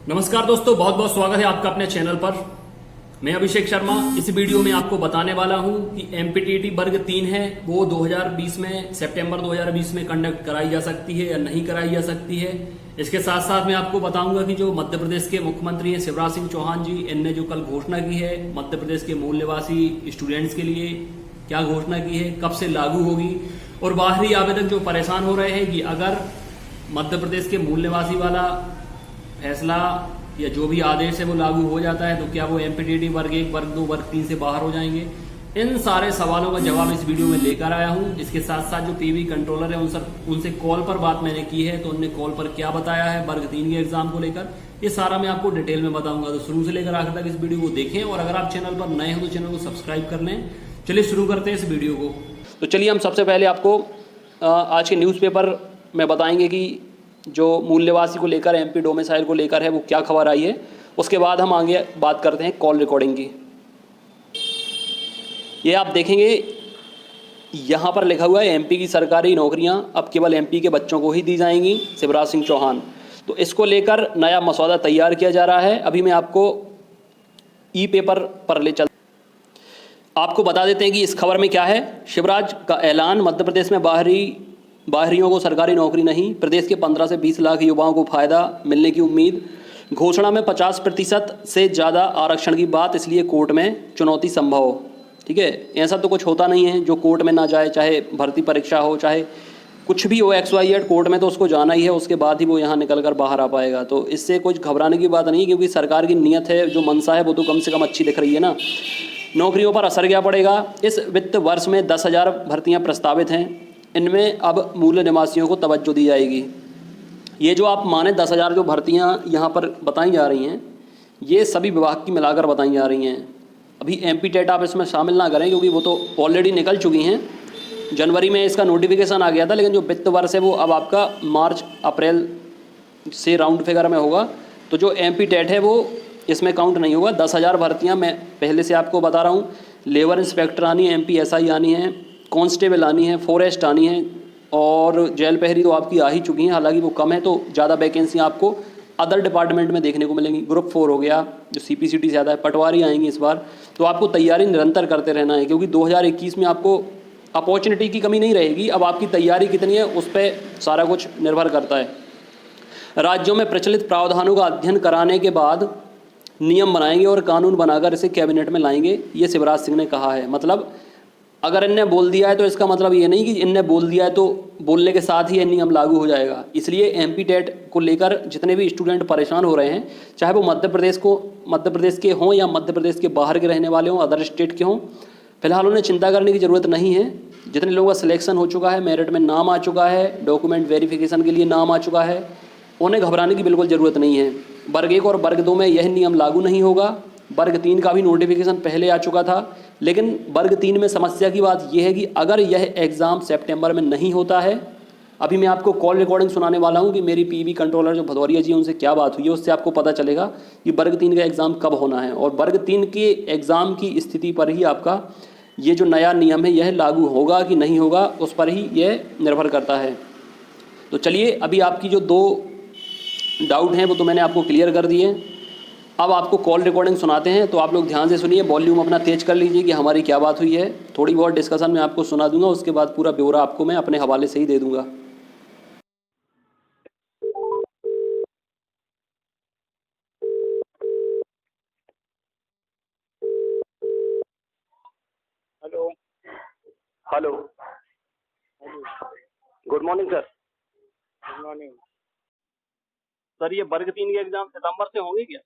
नमस्कार दोस्तों, बहुत बहुत स्वागत है आपका अपने चैनल पर। मैं अभिषेक शर्मा। इस वीडियो में आपको बताने वाला हूं कि एमपीटीटी वर्ग 3 है वो 2020 में सितंबर 2020 में कंडक्ट कराई जा सकती है या नहीं कराई जा सकती है। इसके साथ साथ मैं आपको बताऊंगा कि जो मध्य प्रदेश के मुख्यमंत्री हैं शिवराज सिंह चौहान जी, इनने जो कल घोषणा की है मध्य प्रदेश के मूल निवासी स्टूडेंट्स के लिए, क्या घोषणा की है, कब से लागू होगी, और बाहरी आवेदक जो परेशान हो रहे हैं कि अगर मध्य प्रदेश के मूल निवासी वाला फैसला या जो भी आदेश है वो लागू हो जाता है तो क्या वो एमपीटीटी वर्ग 1, वर्ग 2, वर्ग 3 से बाहर हो जाएंगे। इन सारे सवालों का जवाब इस वीडियो में लेकर आया हूं। इसके साथ साथ जो पीवी कंट्रोलर है उनसे कॉल पर बात मैंने की है, तो उनने कॉल पर क्या बताया है वर्ग 3 के एग्जाम को लेकर, ये सारा मैं आपको डिटेल में बताऊंगा। तो शुरू से लेकर आखिर तक इस वीडियो को देखें, और अगर आप चैनल पर नए हो तो चैनल को सब्सक्राइब कर लें। चलिए शुरू करते हैं इस वीडियो को। तो चलिए हम सबसे पहले आपको आज के न्यूज़पेपर में बताएंगे कि जो मूल निवासी को लेकर, एमपी डोमिसाइल को लेकर है, वो क्या खबर आई है। उसके बाद हम आगे बात करते हैं कॉल रिकॉर्डिंग की। ये आप देखेंगे यहाँ पर लिखा हुआ है एमपी की सरकारी नौकरियाँ अब केवल एमपी के बच्चों को ही दी जाएंगी, शिवराज सिंह चौहान। तो इसको लेकर नया मसौदा तैयार किया जा रहा है। अभी मैं आपको ई पेपर पर ले चल आपको बता देते हैं कि इस खबर में क्या है। शिवराज का ऐलान, मध्य प्रदेश में बाहरियों को सरकारी नौकरी नहीं, प्रदेश के 15 से 20 लाख युवाओं को फायदा मिलने की उम्मीद। घोषणा में 50% से ज़्यादा आरक्षण की बात, इसलिए कोर्ट में चुनौती संभव। ठीक है, ऐसा तो कुछ होता नहीं है जो कोर्ट में ना जाए, चाहे भर्ती परीक्षा हो, चाहे कुछ भी हो, XYZ, कोर्ट में तो उसको जाना ही है, उसके बाद ही वो यहाँ निकल कर बाहर आ पाएगा। तो इससे कुछ घबराने की बात नहीं, क्योंकि सरकार की नीयत है, जो मंशा है वो तो कम से कम अच्छी दिख रही है ना। नौकरियों पर असर क्या पड़ेगा? इस वित्त वर्ष में 10,000 भर्तियाँ प्रस्तावित हैं। इनमें अब मूल निवासियों को तवज्जो दी जाएगी। ये जो आप माने 10,000 जो भर्तियाँ यहाँ पर बताई जा रही हैं, ये सभी विभाग की मिलाकर बताई जा रही हैं। अभी एमपी टेट आप इसमें शामिल ना करें, क्योंकि वो तो ऑलरेडी निकल चुकी हैं। जनवरी में इसका नोटिफिकेशन आ गया था, लेकिन जो वित्त वर्ष है वो अब आपका मार्च अप्रैल से राउंड फिगर में होगा। तो जो एमपी टेट है वो इसमें काउंट नहीं होगा। 10,000 भर्तियाँ मैं पहले से आपको बता रहा हूँ। लेबर इंस्पेक्टर आनी है, एमपी SI आनी है, कांस्टेबल आनी है, फॉरेस्ट आनी है, और जेल प्रहरी तो आपकी आ ही चुकी हैं, हालांकि वो कम है। तो ज़्यादा वैकेंसी आपको अदर डिपार्टमेंट में देखने को मिलेंगी। ग्रुप 4 हो गया, जो CPCT ज़्यादा है, पटवारी आएंगी इस बार। तो आपको तैयारी निरंतर करते रहना है, क्योंकि 2021 में आपको अपॉर्चुनिटी की कमी नहीं रहेगी। अब आपकी तैयारी कितनी है उस पर सारा कुछ निर्भर करता है। राज्यों में प्रचलित प्रावधानों का अध्ययन कराने के बाद नियम बनाएंगे और कानून बनाकर इसे कैबिनेट में लाएंगे, ये शिवराज सिंह ने कहा है। मतलब अगर इनने बोल दिया है तो इसका मतलब ये नहीं कि इनने बोल दिया है तो बोलने के साथ ही ये नियम लागू हो जाएगा। इसलिए एमपी टेट को लेकर जितने भी स्टूडेंट परेशान हो रहे हैं, चाहे वो मध्य प्रदेश के हों या मध्य प्रदेश के बाहर के रहने वाले हों, अदर स्टेट के हों, फिलहाल उन्हें चिंता करने की ज़रूरत नहीं है। जितने लोगों का सिलेक्शन हो चुका है, मेरिट में नाम आ चुका है, डॉक्यूमेंट वेरिफिकेशन के लिए नाम आ चुका है, उन्हें घबराने की बिल्कुल ज़रूरत नहीं है। वर्ग 1 और वर्ग 2 में यह नियम लागू नहीं होगा। वर्ग 3 का भी नोटिफिकेशन पहले आ चुका था, लेकिन वर्ग 3 में समस्या की बात यह है कि अगर यह एग्ज़ाम सितंबर में नहीं होता है, अभी मैं आपको कॉल रिकॉर्डिंग सुनाने वाला हूं कि मेरी पीवी कंट्रोलर जो भदौरिया जी उनसे क्या बात हुई है, उससे आपको पता चलेगा कि वर्ग 3 का एग्ज़ाम कब होना है। और वर्ग 3 के एग्ज़ाम की स्थिति पर ही आपका ये जो नया नियम है यह लागू होगा कि नहीं होगा, उस पर ही यह निर्भर करता है। तो चलिए, अभी आपकी जो 2 डाउट हैं वो तो मैंने आपको क्लियर कर दिए। अब आपको कॉल रिकॉर्डिंग सुनाते हैं, तो आप लोग ध्यान से सुनिए, वॉल्यूम अपना तेज कर लीजिए कि हमारी क्या बात हुई है। थोड़ी बहुत डिस्कशन मैं आपको सुना दूंगा, उसके बाद पूरा ब्यौरा आपको मैं अपने हवाले से ही दे दूंगा। Hello. Hello, hello. Good morning sir. Good morning. Sir, ये वर्ग 3 के एग्जाम सितंबर से होंगे क्या?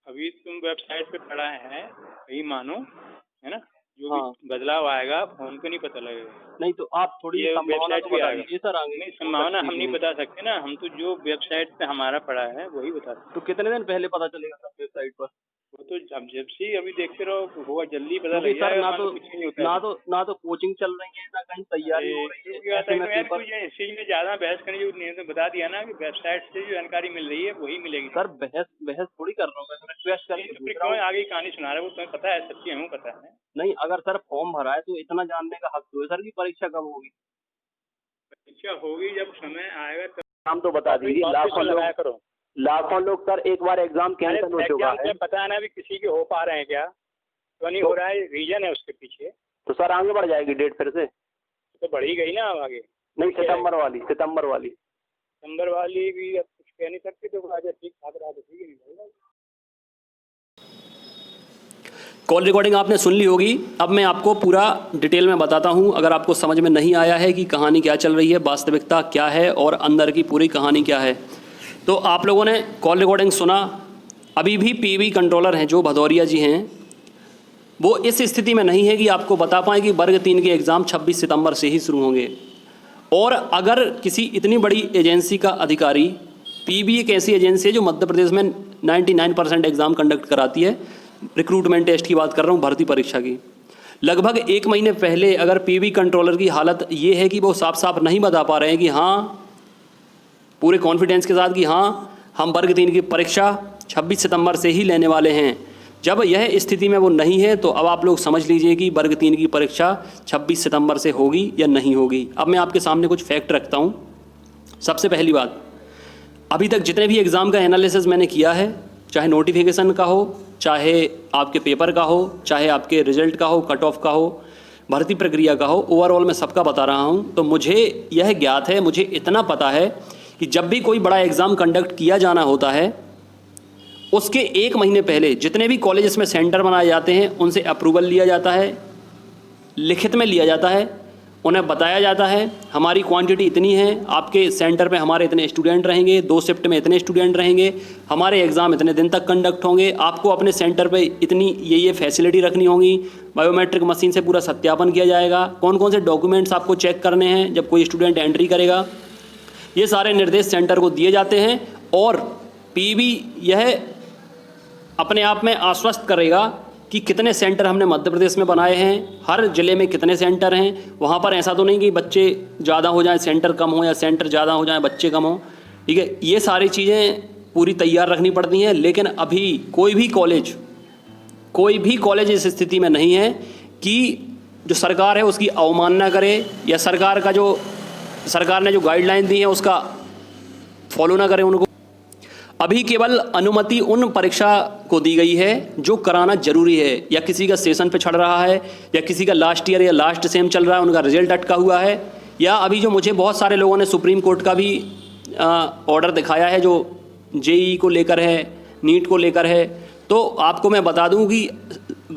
अभी तुम वेबसाइट पे पढ़ा है, यही मानो, है ना। जो हाँ, भी बदलाव आएगा हमको नहीं पता लगेगा। नहीं तो आप थोड़ी ये संभावना वेबसाइट तो पे बता आएगा। दीजिए सर, आगे नहीं, की हो संभावना सकती हम है नहीं कि बता सकते ना, हम तो जो वेबसाइट पे हमारा पढ़ा है वही बता सकते। तो कितने दिन पहले पता चलेगा सर वेबसाइट पर? वो तो अब जब से अभी देखते रहो होगा, जल्दी पता क्योंकि लग सर जाएगा। ना मान तो लो कुछ नहीं होता है। ना तो कोचिंग चल रही है, ना कहीं तैयारी हो अरे रही क्यों है, क्या ऐसे है में यार, पेपर। कुछ इस चीज में ज्यादा बहस करने की जरूरत नहीं है। तो बता दिया ना कि वेबसाइट से जो जानकारी मिल रही है वही मिलेगी। सर बहस बहस थोड़ी कर रहा हूँ, मैं रिक्वेस्ट नहीं करके तो पूछ फिर रहा क्यों हूँ। आगे कहानी सुना रहे हो? तुम्हें पता है, सच्ची हमें पता है। नहीं, अगर सर फॉर्म भरा है तो इतना जानने का हक तो है सर की परीक्षा कब होगी। परीक्षा होगी जब समय आएगा तब। नाम तो बता दीजिए, लाखों लोग। करो। लाखों लोग सर एक बार एग्जाम कैंसिल हो चुका है। पता है ना अभी किसी के हो पा रहे हैं क्या, तो नहीं हो रहा है, रीजन है उसके पीछे। तो सर आगे बढ़ जाएगी डेट फिर से? तो बढ़ ही गई ना आगे। नहीं, सितंबर वाली नंबर वाली भी अब कुछ कह नहीं सकते, तो आज ठीक ठाक रहा तो ठीक ही नहीं भाई। कॉल रिकॉर्डिंग आपने सुन ली होगी। अब मैं आपको पूरा डिटेल में बताता हूं, अगर आपको समझ में नहीं आया है कि कहानी क्या चल रही है, वास्तविकता क्या है और अंदर की पूरी कहानी क्या है। तो आप लोगों ने कॉल रिकॉर्डिंग सुना। अभी भी पीवी कंट्रोलर हैं जो भदौरिया जी हैं, वो इस स्थिति में नहीं है कि आपको बता पाएँ कि वर्ग 3 के एग्ज़ाम 26 सितंबर से ही शुरू होंगे। और अगर किसी इतनी बड़ी एजेंसी का अधिकारी, पीबी एक ऐसी एजेंसी है जो मध्य प्रदेश में 99% एग्ज़ाम कंडक्ट कराती है, रिक्रूटमेंट टेस्ट की बात कर रहा हूँ, भर्ती परीक्षा की। लगभग 1 महीने पहले अगर पीबी कंट्रोलर की हालत ये है कि वो साफ साफ नहीं बता पा रहे हैं कि हाँ, पूरे कॉन्फिडेंस के साथ कि हाँ हम वर्ग 3 की परीक्षा 26 सितंबर से ही लेने वाले हैं, जब यह स्थिति में वो नहीं है, तो अब आप लोग समझ लीजिए कि वर्ग 3 की परीक्षा 26 सितंबर से होगी या नहीं होगी। अब मैं आपके सामने कुछ फैक्ट रखता हूँ। सबसे पहली बात, अभी तक जितने भी एग्ज़ाम का एनालिसिस मैंने किया है, चाहे नोटिफिकेशन का हो, चाहे आपके पेपर का हो, चाहे आपके रिजल्ट का हो, कट ऑफ का हो, भर्ती प्रक्रिया का हो, ओवरऑल मैं सबका बता रहा हूँ। तो मुझे यह ज्ञात है, मुझे इतना पता है कि जब भी कोई बड़ा एग्ज़ाम कंडक्ट किया जाना होता है, उसके 1 महीने पहले जितने भी कॉलेजेस में सेंटर बनाए जाते हैं उनसे अप्रूवल लिया जाता है, लिखित में लिया जाता है, उन्हें बताया जाता है हमारी क्वांटिटी इतनी है, आपके सेंटर पे हमारे इतने स्टूडेंट रहेंगे, 2 शिफ्ट में इतने स्टूडेंट रहेंगे, हमारे एग्ज़ाम इतने दिन तक कंडक्ट होंगे, आपको अपने सेंटर पे इतनी ये फैसिलिटी रखनी होगी, बायोमेट्रिक मशीन से पूरा सत्यापन किया जाएगा, कौन कौन से डॉक्यूमेंट्स आपको चेक करने हैं जब कोई स्टूडेंट एंट्री करेगा, ये सारे निर्देश सेंटर को दिए जाते हैं। और पीबी यह अपने आप में आश्वस्त करेगा कि कितने सेंटर हमने मध्य प्रदेश में बनाए हैं, हर ज़िले में कितने सेंटर हैं। वहाँ पर ऐसा तो नहीं कि बच्चे ज़्यादा हो जाएं सेंटर कम हो, या सेंटर ज़्यादा हो जाएं बच्चे कम हो, ठीक है। ये सारी चीज़ें पूरी तैयार रखनी पड़ती हैं। लेकिन अभी कोई भी कॉलेज इस स्थिति में नहीं है कि जो सरकार है उसकी अवमानना करे, या सरकार ने जो गाइडलाइन दी है उसका फॉलो ना करे उनको। अभी केवल अनुमति उन परीक्षा को दी गई है जो कराना जरूरी है, या किसी का सेशन पे चढ़ रहा है, या किसी का लास्ट ईयर या लास्ट सेम चल रहा है, उनका रिजल्ट अटका हुआ है, या अभी जो मुझे बहुत सारे लोगों ने सुप्रीम कोर्ट का भी ऑर्डर दिखाया है जो जेईई को लेकर है, नीट को लेकर है। तो आपको मैं बता दूं कि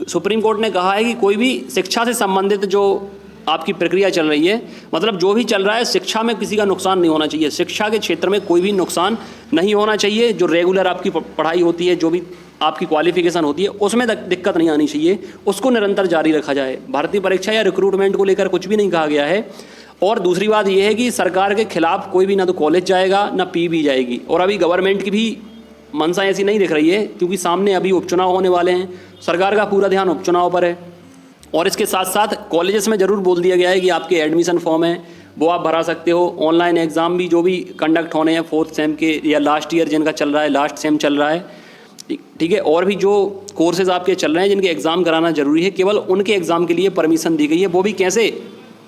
सुप्रीम कोर्ट ने कहा है कि कोई भी शिक्षा से संबंधित जो आपकी प्रक्रिया चल रही है, मतलब जो भी चल रहा है, शिक्षा में किसी का नुकसान नहीं होना चाहिए, शिक्षा के क्षेत्र में कोई भी नुकसान नहीं होना चाहिए। जो रेगुलर आपकी पढ़ाई होती है, जो भी आपकी क्वालिफिकेशन होती है, उसमें दिक्कत नहीं आनी चाहिए, उसको निरंतर जारी रखा जाए। भर्ती परीक्षा या रिक्रूटमेंट को लेकर कुछ भी नहीं कहा गया है। और दूसरी बात यह है कि सरकार के खिलाफ कोई भी ना तो कॉलेज जाएगा ना पीबी जाएगी। और अभी गवर्नमेंट की भी मंशा ऐसी नहीं दिख रही है, क्योंकि सामने अभी उपचुनाव होने वाले हैं, सरकार का पूरा ध्यान उपचुनाव पर है। और इसके साथ साथ कॉलेजेस में ज़रूर बोल दिया गया है कि आपके एडमिशन फॉर्म है वो आप भरा सकते हो, ऑनलाइन एग्ज़ाम भी जो भी कंडक्ट होने हैं 4th सेम के या लास्ट ईयर जिनका चल रहा है, लास्ट सेम चल रहा है, ठीक है, और भी जो कोर्सेज़ आपके चल रहे हैं जिनके एग्ज़ाम कराना ज़रूरी है, केवल उनके एग्ज़ाम के लिए परमिशन दी गई है। वो भी कैसे,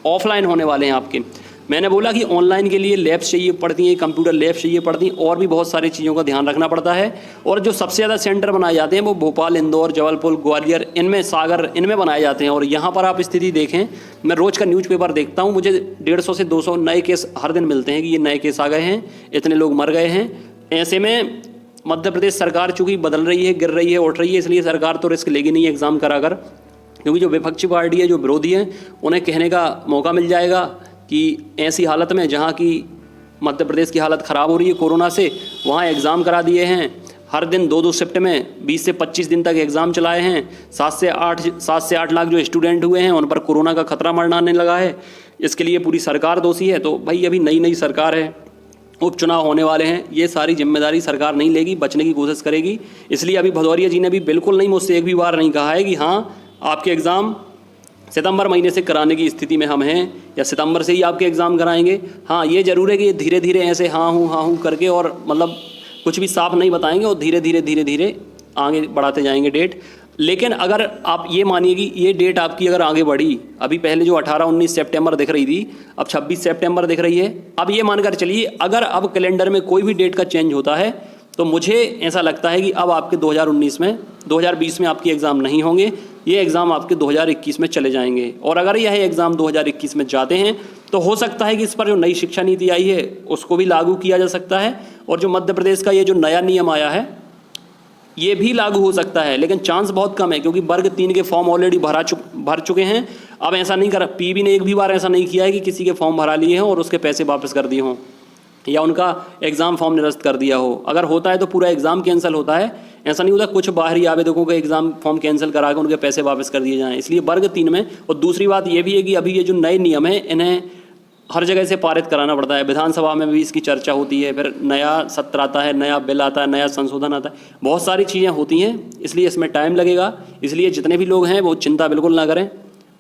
ऑफलाइन होने वाले हैं आपके। मैंने बोला कि ऑनलाइन के लिए लैब्स चाहिए पड़ती हैं, कंप्यूटर लैब्स चाहिए पड़ती हैं, और भी बहुत सारी चीज़ों का ध्यान रखना पड़ता है। और जो सबसे ज़्यादा सेंटर बनाए जाते हैं वो भोपाल, इंदौर, जबलपुर, ग्वालियर, इनमें सागर, इनमें बनाए जाते हैं। और यहाँ पर आप स्थिति देखें, मैं रोज़ का न्यूज़पेपर देखता हूँ, मुझे 150 से 200 नए केस हर दिन मिलते हैं कि ये नए केस आ गए हैं, इतने लोग मर गए हैं। ऐसे में मध्य प्रदेश सरकार चूँकि बदल रही है, गिर रही है, उठ रही है, इसलिए सरकार तो रिस्क लेगी नहीं एग्ज़ाम कराकर, क्योंकि जो विपक्षी पार्टी है, जो विरोधी हैं, उन्हें कहने का मौका मिल जाएगा कि ऐसी हालत में जहाँ की मध्य प्रदेश की हालत ख़राब हो रही है कोरोना से, वहाँ एग्ज़ाम करा दिए हैं। हर दिन 2-2 शिफ्ट में 20 से 25 दिन तक एग्ज़ाम चलाए हैं। 7 से 8 लाख जो स्टूडेंट हुए हैं उन पर कोरोना का खतरा मंडराने लगा है। इसके लिए पूरी सरकार दोषी है। तो भाई अभी नई सरकार है, उपचुनाव होने वाले हैं, ये सारी जिम्मेदारी सरकार नहीं लेगी, बचने की कोशिश करेगी। इसलिए अभी भदौरिया जी ने भी बिल्कुल नहीं, मुझसे एक भी बार नहीं कहा है कि हाँ आपके एग्ज़ाम सितंबर महीने से कराने की स्थिति में हम हैं, या सितंबर से ही आपके एग्ज़ाम कराएंगे। हाँ ये ज़रूर है कि धीरे धीरे ऐसे हाँ हूँ करके, और मतलब कुछ भी साफ नहीं बताएंगे, और धीरे धीरे आगे बढ़ाते जाएंगे डेट। लेकिन अगर आप ये मानिए कि ये डेट आपकी अगर आगे बढ़ी, अभी पहले जो 18-19 सितंबर दिख रही थी, अब 26 सितंबर दिख रही है। अब ये मानकर चलिए अगर अब कैलेंडर में कोई भी डेट का चेंज होता है तो मुझे ऐसा लगता है कि अब आपके 2020 में आपके एग्ज़ाम नहीं होंगे, ये एग्ज़ाम आपके 2021 में चले जाएंगे। और अगर यह एग्ज़ाम 2021 में जाते हैं तो हो सकता है कि इस पर जो नई शिक्षा नीति आई है उसको भी लागू किया जा सकता है, और जो मध्य प्रदेश का ये जो नया नियम आया है ये भी लागू हो सकता है, लेकिन चांस बहुत कम है क्योंकि वर्ग 3 के फॉर्म ऑलरेडी भर चुके हैं। अब ऐसा नहीं कर, पीबी ने एक भी बार ऐसा नहीं किया है कि किसी के फॉर्म भरा लिए हों और उसके पैसे वापस कर दिए हों या उनका एग्ज़ाम फॉर्म निरस्त कर दिया हो। अगर होता है तो पूरा एग्ज़ाम कैंसिल होता है, ऐसा नहीं होता कुछ बाहरी आवेदकों के एग्ज़ाम फॉर्म कैंसिल करा कर उनके पैसे वापस कर दिए जाएँ। इसलिए वर्ग 3 में, और दूसरी बात ये भी है कि अभी ये जो नए नियम है इन्हें हर जगह से पारित कराना पड़ता है, विधानसभा में भी इसकी चर्चा होती है, फिर नया सत्र आता है, नया बिल आता है, नया संशोधन आता है, बहुत सारी चीज़ें होती हैं, इसलिए इसमें टाइम लगेगा। इसलिए जितने भी लोग हैं वो चिंता बिल्कुल ना करें।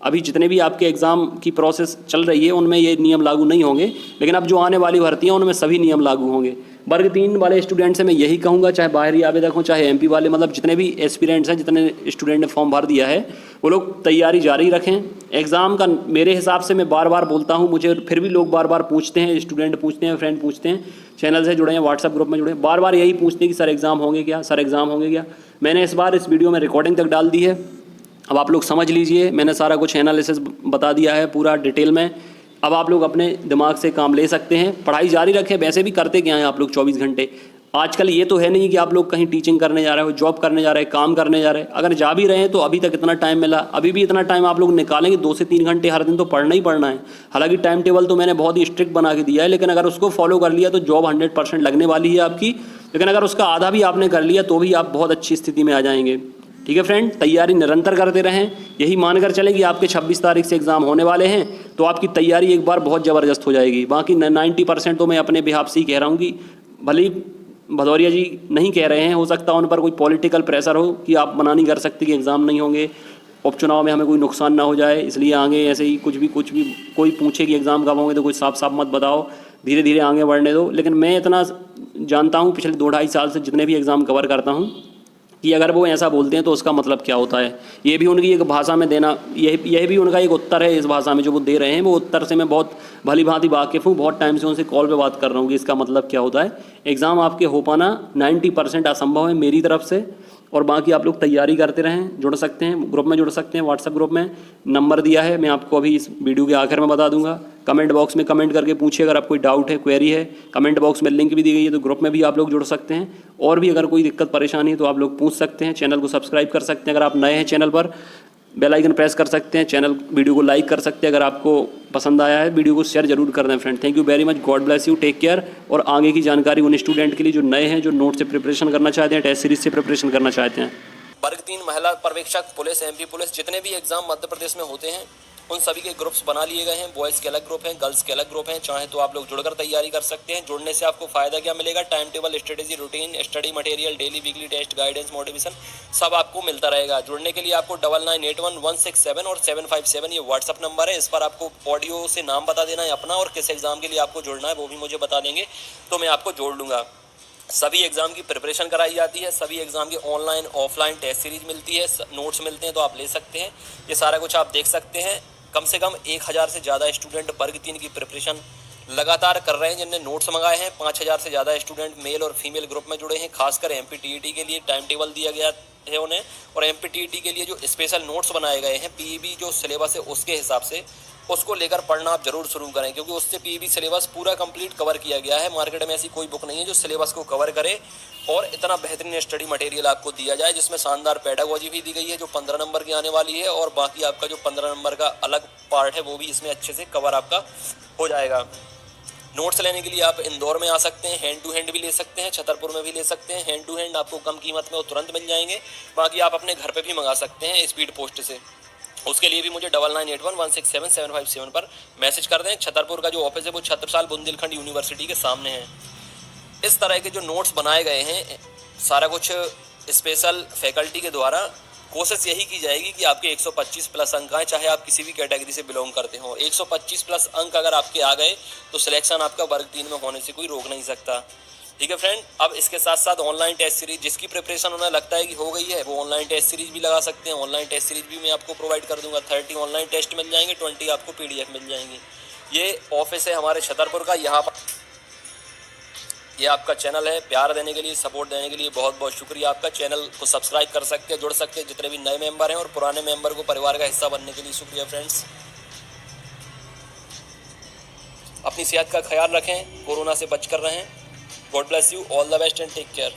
अभी जितने भी आपके एग्ज़ाम की प्रोसेस चल रही है उनमें ये नियम लागू नहीं होंगे, लेकिन अब जो आने वाली भर्तियाँ उनमें सभी नियम लागू होंगे। वर्ग 3 वाले स्टूडेंट से मैं यही कहूँगा, चाहे बाहरी आवेदक हों चाहे एमपी वाले, मतलब जितने भी एस्पिरेंट्स हैं, जितने स्टूडेंट ने फॉर्म भर दिया है वो लोग तैयारी जारी रखें। एग्ज़ाम का मेरे हिसाब से, मैं बार बार बोलता हूँ, मुझे फिर भी लोग बार बार पूछते हैं, स्टूडेंट पूछते हैं, फ्रेंड पूछते हैं, चैनल से जुड़े हैं, व्हाट्सएप ग्रुप में जुड़े हैं, बार बार यही पूछते हैं कि सर एग्ज़ाम होंगे क्या, सर एग्ज़ाम होंगे क्या। मैंने इस बार इस वीडियो में रिकॉर्डिंग तक डाल दी है, अब आप लोग समझ लीजिए, मैंने सारा कुछ एनालिसिस बता दिया है पूरा डिटेल में। अब आप लोग अपने दिमाग से काम ले सकते हैं, पढ़ाई जारी रखें। वैसे भी करते क्या हैं आप लोग 24 घंटे, आजकल ये तो है नहीं कि आप लोग कहीं टीचिंग करने जा रहे हो, जॉब करने जा रहे हैं, काम करने जा रहे हैं। अगर जा भी रहे हैं तो अभी तक इतना टाइम मिला, अभी भी इतना टाइम आप लोग निकालेंगे, 2 से 3 घंटे हर दिन तो पढ़ना ही पढ़ना है। हालांकि टाइम टेबल तो मैंने बहुत ही स्ट्रिक्ट बना के दिया है, लेकिन अगर उसको फॉलो कर लिया तो जॉब 100% लगने वाली है आपकी। लेकिन अगर उसका आधा भी आपने कर लिया तो भी आप बहुत अच्छी स्थिति में आ जाएंगे। ठीक है फ्रेंड, तैयारी निरंतर करते रहें, यही मानकर चलें कि आपके 26 तारीख से एग्ज़ाम होने वाले हैं तो आपकी तैयारी एक बार बहुत ज़बरदस्त हो जाएगी। बाकी 90% तो मैं अपने बिहाफ से ही कह रहा हूँ कि भले ही भदौरिया जी नहीं कह रहे हैं, हो सकता है उन पर कोई पॉलिटिकल प्रेशर हो कि आप मना नहीं कर सकते कि एग्ज़ाम नहीं होंगे, उपचुनाव में हमें कोई नुकसान ना हो जाए, इसलिए आगे ऐसे ही कुछ भी कोई पूछे कि एग्ज़ाम कब होंगे तो कोई साफ साफ मत बताओ, धीरे धीरे आगे बढ़ने दो। लेकिन मैं इतना जानता हूँ पिछले 2-2.5 साल से जितने भी एग्ज़ाम कवर करता हूँ कि अगर वो ऐसा बोलते हैं तो उसका मतलब क्या होता है, ये भी उनकी एक भाषा में देना, यह भी उनका एक उत्तर है। इस भाषा में जो वो दे रहे हैं वो उत्तर से मैं बहुत भली भांति वाकिफ़ हूँ, बहुत टाइम से उनसे कॉल पे बात कर रहा हूँ कि इसका मतलब क्या होता है। एग्ज़ाम आपके हो पाना 90% असंभव है मेरी तरफ से, और बाकी आप लोग तैयारी करते रहें। जुड़ सकते हैं, ग्रुप में जुड़ सकते हैं, व्हाट्सएप ग्रुप में नंबर दिया है, मैं आपको अभी इस वीडियो के आखिर में बता दूंगा। कमेंट बॉक्स में कमेंट करके पूछिए अगर आप कोई डाउट है, क्वेरी है, कमेंट बॉक्स में लिंक भी दी गई है, तो ग्रुप में भी आप लोग जुड़ सकते हैं। और भी अगर कोई दिक्कत परेशानी है तो आप लोग पूछ सकते हैं। चैनल को सब्सक्राइब कर सकते हैं, अगर आप नए हैं चैनल पर बेल आइकन प्रेस कर सकते हैं, चैनल वीडियो को लाइक कर सकते हैं। अगर आपको पसंद आया है वीडियो को शेयर जरूर कर दें friend. Thank you very much, God bless you, take care. और आगे की जानकारी उन स्टूडेंट के लिए जो नए हैं, जो नोट से प्रिपरेशन करना चाहते हैं, टेस्ट सीरीज से प्रिपरेशन करना चाहते हैं। वर्ग 3 महिला पर्यवेक्षक पुलिस, एमपी पुलिस, जितने भी एग्जाम मध्य प्रदेश में होते हैं उन सभी के ग्रुप्स बना लिए गए हैं। बॉयज़ के अलग ग्रुप हैं, गर्ल्स के अलग ग्रुप हैं। चाहे तो आप लोग जुड़कर तैयारी कर सकते हैं। जुड़ने से आपको फ़ायदा क्या मिलेगा, time table, strategy, routine, study material, daily weekly test, guidance, motivation सब आपको मिलता रहेगा। जुड़ने के लिए आपको 99811671 और 757 ये व्हाट्सअप नंबर है। इस पर आपको ऑडियो से नाम बता देना है अपना, और किस एग्ज़ाम के लिए आपको जुड़ना है वो भी मुझे बता देंगे तो मैं आपको जोड़ लूँगा। सभी एग्ज़ाम की प्रिपरेशन कराई जाती है, सभी एग्ज़ाम की ऑनलाइन ऑफलाइन टेस्ट सीरीज मिलती है, नोट्स मिलते हैं तो आप ले सकते हैं। ये सारा कुछ आप देख सकते हैं। कम से कम 1000 से ज़्यादा स्टूडेंट वर्ग 3 की प्रिपरेशन लगातार कर रहे हैं, जिनने नोट्स मंगाए हैं। 5000 से ज़्यादा स्टूडेंट मेल और फीमेल ग्रुप में जुड़े हैं। खासकर एमपीटीईटी के लिए टाइम टेबल दिया गया है उन्हें, और एमपीटीईटी के लिए जो स्पेशल नोट्स बनाए गए हैं, पीईबी जो सिलेबस है उसके हिसाब से उसको लेकर पढ़ना आप जरूर शुरू करें, क्योंकि उससे पीईबी सिलेबस पूरा कंप्लीट कवर किया गया है। मार्केट में ऐसी कोई बुक नहीं है जो सिलेबस को कवर करे और इतना बेहतरीन स्टडी मटेरियल आपको दिया जाए, जिसमें शानदार पेडागोजी भी दी गई है जो 15 नंबर की आने वाली है, और बाकी आपका जो 15 नंबर का अलग पार्ट है वो भी इसमें अच्छे से कवर आपका हो जाएगा। नोट्स लेने के लिए आप इंदौर में आ सकते हैं, हैंड टू हैंड भी ले सकते हैं, छतरपुर में भी ले सकते हैं। हैंड टू हैंड आपको कम कीमत में वो तुरंत मिल जाएंगे। बाकी आप अपने घर पे भी मंगा सकते हैं स्पीड पोस्ट से। उसके लिए भी मुझे 9981167757 पर मैसेज कर दें। छतरपुर का जो ऑफिस है वो छत्रसाल बुंदेलखंड यूनिवर्सिटी के सामने है। इस तरह के जो नोट्स बनाए गए हैं सारा कुछ स्पेशल फैकल्टी के द्वारा, कोशिश यही की जाएगी कि आपके 125 प्लस अंक आए, चाहे आप किसी भी कैटेगरी से बिलोंग करते हो। 125 प्लस अंक अगर आपके आ गए तो सिलेक्शन आपका वर्ग 3 में होने से कोई रोक नहीं सकता। ठीक है फ्रेंड, अब इसके साथ साथ ऑनलाइन टेस्ट सीरीज जिसकी प्रिपरेशन उन्हें लगता है कि हो गई है वो ऑनलाइन टेस्ट सीरीज भी लगा सकते हैं। ऑनलाइन टेस्ट सीरीज भी मैं आपको प्रोवाइड कर दूंगा। 30 ऑनलाइन टेस्ट मिल जाएंगे, 20 आपको पीडीएफ मिल जाएंगी। ये ऑफिस है हमारे छतरपुर का, ये आपका चैनल है, प्यार देने के लिए, सपोर्ट देने के लिए बहुत बहुत शुक्रिया आपका। चैनल को सब्सक्राइब कर सकते हैं, जुड़ सकते हैं जितने भी नए मेंबर हैं, और पुराने मेंबर को परिवार का हिस्सा बनने के लिए शुक्रिया फ्रेंड्स। अपनी सेहत का ख्याल रखें, कोरोना से बच कर रहें। God bless you, all the best and take care.